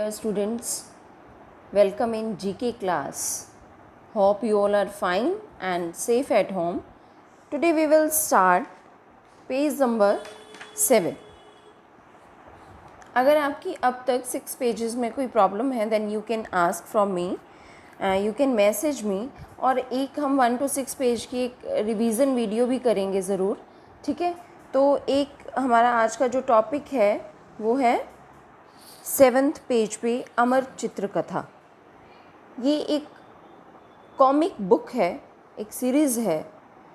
Dear students, welcome in GK class. Hope you all are fine and safe at home. Today we will start page number 7. अगर आपकी अब तक 6 pages में कोई problem है then you can ask from me, you can message me. और एक हम 1 to 6 पेज की एक रिवीजन वीडियो भी करेंगे ज़रूर, ठीक है। तो एक हमारा आज का जो टॉपिक है वो है 7th पेज पे अमर चित्रकथा। ये एक कॉमिक बुक है, एक सीरीज़ है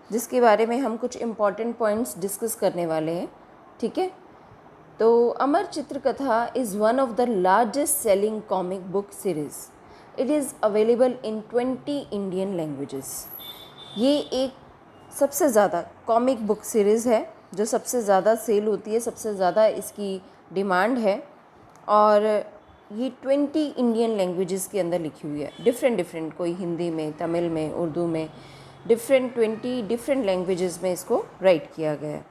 जिसके बारे में हम कुछ इम्पॉर्टेंट पॉइंट्स डिस्कस करने वाले हैं, ठीक है। तो Amar Chitra Katha is one of the largest selling comic book series. It is available in 20 Indian languages. ये एक सबसे ज़्यादा कॉमिक बुक सीरीज़ है जो सबसे ज़्यादा सेल होती है, सबसे ज़्यादा इसकी डिमांड है और ये 20 इंडियन लैंग्वेजेस के अंदर लिखी हुई है। डिफरेंट कोई हिंदी में, तमिल में, उर्दू में, 20 डिफरेंट लैंग्वेजेस में इसको राइट किया गया है।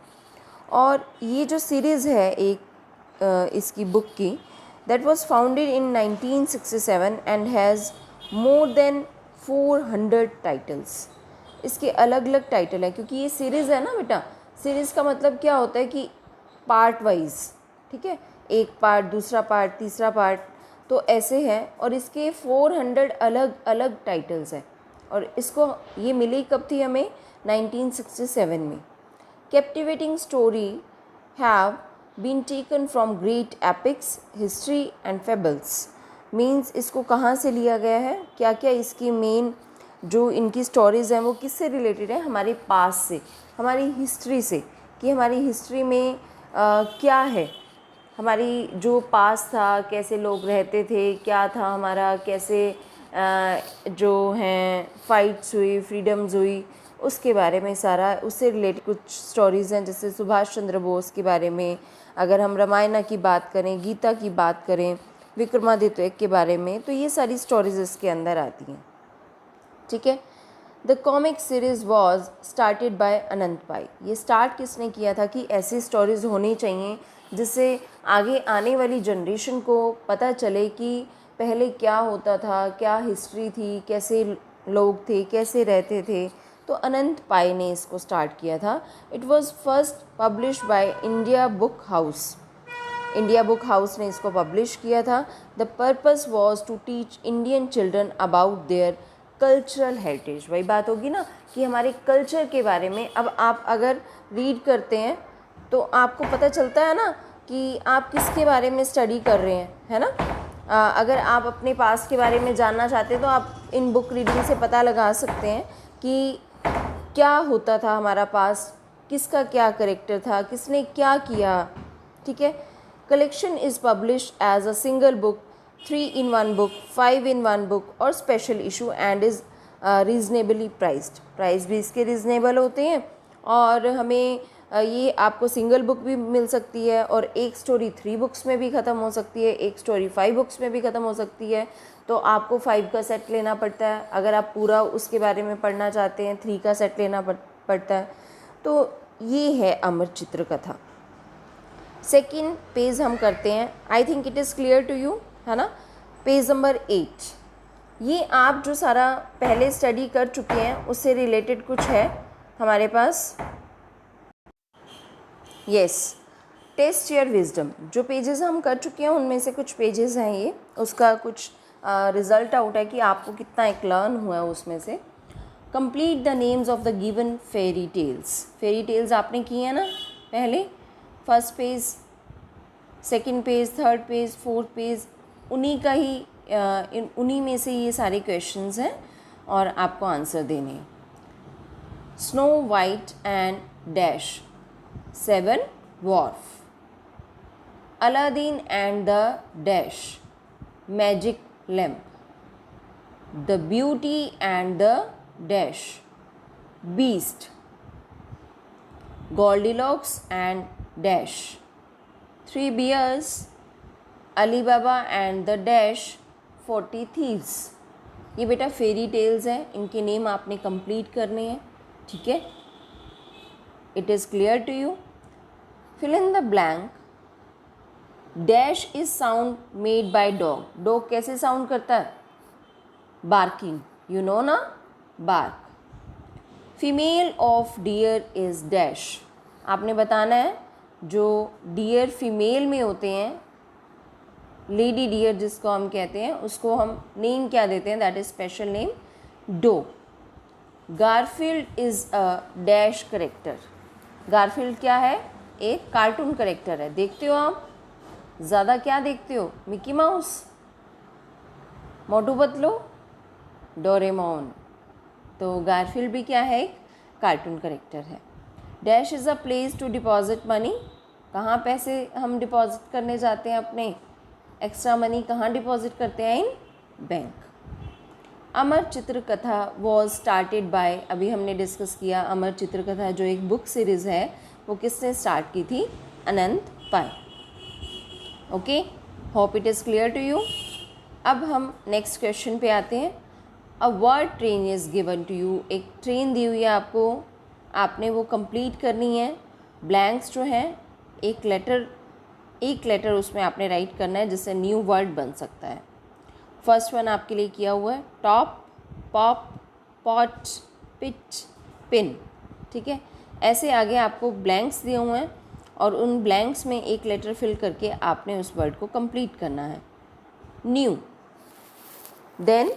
और ये जो सीरीज़ है एक इसकी बुक की, that was founded in 1967 and has more than 400 titles. इसके अलग अलग टाइटल हैं क्योंकि ये सीरीज़ है ना बेटा। सीरीज़ का मतलब क्या होता है कि पार्ट वाइज, ठीक है, एक पार्ट, दूसरा पार्ट, तीसरा पार्ट, तो ऐसे हैं। और इसके 400 अलग अलग टाइटल्स हैं। और इसको ये मिली कब थी हमें? 1967 में। Captivating story have been taken from great epics, history and fables. Means इसको कहाँ से लिया गया है, क्या क्या इसकी मेन जो इनकी स्टोरीज़ हैं वो किससे रिलेटेड है? हमारे पास से, हमारी हिस्ट्री से, कि हमारी हिस्ट्री में क्या है, हमारी जो पास था, कैसे लोग रहते थे, क्या था हमारा, कैसे जो हैं फाइट्स हुई, फ्रीडम्स हुई, उसके बारे में सारा, उससे रिलेटेड कुछ स्टोरीज़ हैं। जैसे सुभाष चंद्र बोस के बारे में, अगर हम रामायण की बात करें, गीता की बात करें, विक्रमादित्य के बारे में, तो ये सारी स्टोरीज़ इसके अंदर आती हैं, ठीक है। The comic series was started by Anant Pai. ये स्टार्ट किसने किया था कि ऐसी स्टोरीज़ होनी चाहिए जिससे आगे आने वाली जनरेशन को पता चले कि पहले क्या होता था, क्या हिस्ट्री थी, कैसे लोग थे, कैसे रहते थे। तो अनंत पाई ने इसको स्टार्ट किया था। It was first publish by India Book House. India Book House ने इसको पब्लिश किया था। The purpose was to teach Indian children about their cultural heritage. वही बात होगी ना कि हमारे कल्चर के बारे में। अब आप अगर रीड करते हैं तो आपको पता चलता है ना कि आप किसके बारे में स्टडी कर रहे हैं, है ना। अगर आप अपने पास के बारे में जानना चाहते हैं तो आप इन बुक रीडिंग से पता लगा सकते हैं कि क्या होता था हमारा पास, किसका क्या करेक्टर था, किसने क्या किया, ठीक है। Collection is publish as a single book, 3 in 1 book, 5 in 1 book और special issue and is reasonably priced. Price भी इसके रीज़नेबल होते हैं और हमें ये आपको सिंगल बुक भी मिल सकती है और एक स्टोरी 3 बुक्स में भी ख़त्म हो सकती है, एक स्टोरी 5 बुक्स में भी ख़त्म हो सकती है। तो आपको 5 का सेट लेना पड़ता है। अगर आप पूरा उसके बारे में पढ़ना चाहते हैं 3 का सेट लेना पड़ता है। तो ये है अमर चित्रकथा। सेकेंड पेज हम करते हैं। I think it is clear to you, है ना। Page number 8। ये आप जो सारा पहले स्टडी कर चुके हैं उससे रिलेटेड कुछ है हमारे पास। Yes, test your wisdom. जो पेजेस हम कर चुके हैं उनमें से कुछ पेजेस हैं ये, उसका कुछ रिज़ल्ट आउट है कि आपको कितना एक लर्न हुआ है उसमें से। Complete the names of the given fairy tales. Fairy tales आपने किए हैं ना पहले, first page, second page, third page, fourth page, उन्हीं का ही उन्हीं में से ये सारे क्वेश्चंस हैं और आपको आंसर देने हैं। Snow white and dash, 7 dwarf, Aladdin and the dash, magic lamp, the beauty and the dash, beast, Goldilocks and dash, 3 bears, Alibaba and the dash, 40 thieves। ये बेटा फेरी टेल्स हैं, इनके नेम आपने कंप्लीट करने हैं, ठीक है। It is clear to you. Fill in the blank dash is sound made by dog. Dog कैसे साउंड करता है? बार्किंग, यू नो ना, bark. Female of deer is dash. आपने बताना है जो डियर फीमेल में होते हैं, लेडी डियर जिसको हम कहते हैं, उसको हम नेम क्या देते हैं? That is special name doe. Garfield is a dash character. Garfield क्या है? एक कार्टून करेक्टर है। देखते हो आप ज़्यादा क्या देखते हो? Mickey Mouse, Motu Patlu, Doraemon. तो गारफील्ड भी क्या है? एक कार्टून करेक्टर है। Dash is a place to deposit money. कहाँ पैसे हम डिपॉजिट करने जाते हैं? अपने एक्स्ट्रा मनी कहाँ डिपॉजिट करते हैं? In bank. Amar Chitra Katha was started by, अभी हमने डिस्कस किया अमर चित्रकथा जो एक बुक सीरीज़ है वो किसने स्टार्ट की थी? Anant Pai. Okay, hope it is clear to you. अब हम नेक्स्ट क्वेश्चन पे आते हैं। A word train is given to you. एक ट्रेन दी हुई है आपको, आपने वो कंप्लीट करनी है। ब्लैंक्स जो हैं, एक लेटर उसमें आपने राइट करना है जिससे न्यू वर्ड बन सकता है। फर्स्ट वन आपके लिए किया हुआ है top, pop, pot, pitch, pin. ठीक है, ऐसे आगे आपको ब्लैंक्स दिए हुए हैं और उन ब्लैंक्स में एक लेटर फिल करके आपने उस वर्ड को कंप्लीट करना है। New, then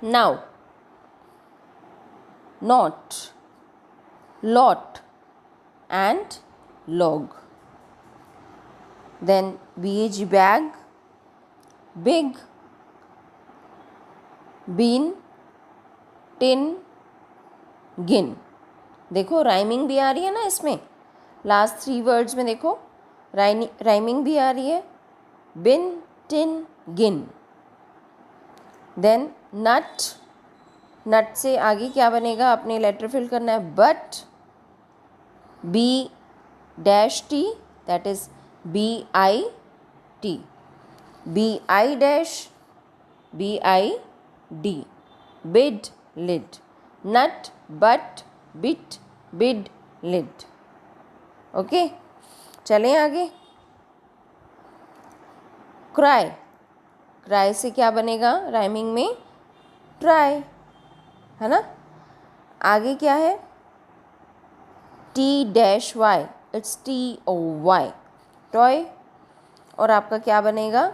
now, not, lot and log. Then bag, bag, big, bean, tin, gin। देखो राइमिंग भी आ रही है ना इसमें, लास्ट 3 वर्ड्स में देखो राइमिंग भी आ रही है। बिन, टिन, गिन। देन नट, नट से आगे क्या बनेगा? अपने लेटर फिल करना है। But, B dash T, that is BIT, BI dash BID, bid, lid. Nut, but, bit, bid, lid. Okay, चलें आगे। क्राई, क्राई से क्या बनेगा राइमिंग में? ट्राई, है ना। आगे क्या है? T-Y, it's TOY, toy. और आपका क्या बनेगा?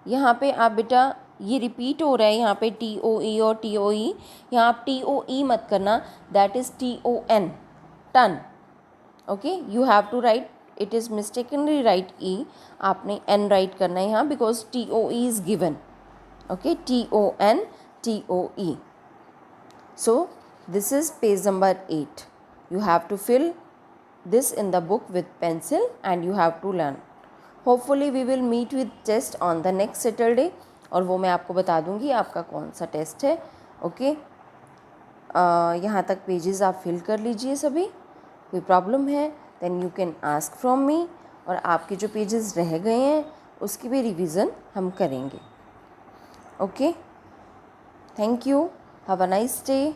यहाँ पे आप बेटा ये रिपीट हो रहा है, यहाँ पे TOE और TOE, यहाँ आप TOE मत करना, that is TON, ton. Okay, you have to write, it is mistakenly write E, आपने N राइट करना है यहाँ because TOE is given. Okay, TON, TOE। So this is page number 8. You have to fill this in the book with pencil and you have to learn. Hopefully we will meet with test on the next Saturday और वो मैं आपको बता दूँगी आपका कौन सा test है। ओके, यहाँ तक पेजेस आप फिल कर लीजिए सभी। कोई प्रॉब्लम है then you can ask from me, और आपके जो पेजेस रह गए हैं उसकी भी रिवीजन हम करेंगे। Okay, thank you, have a nice day.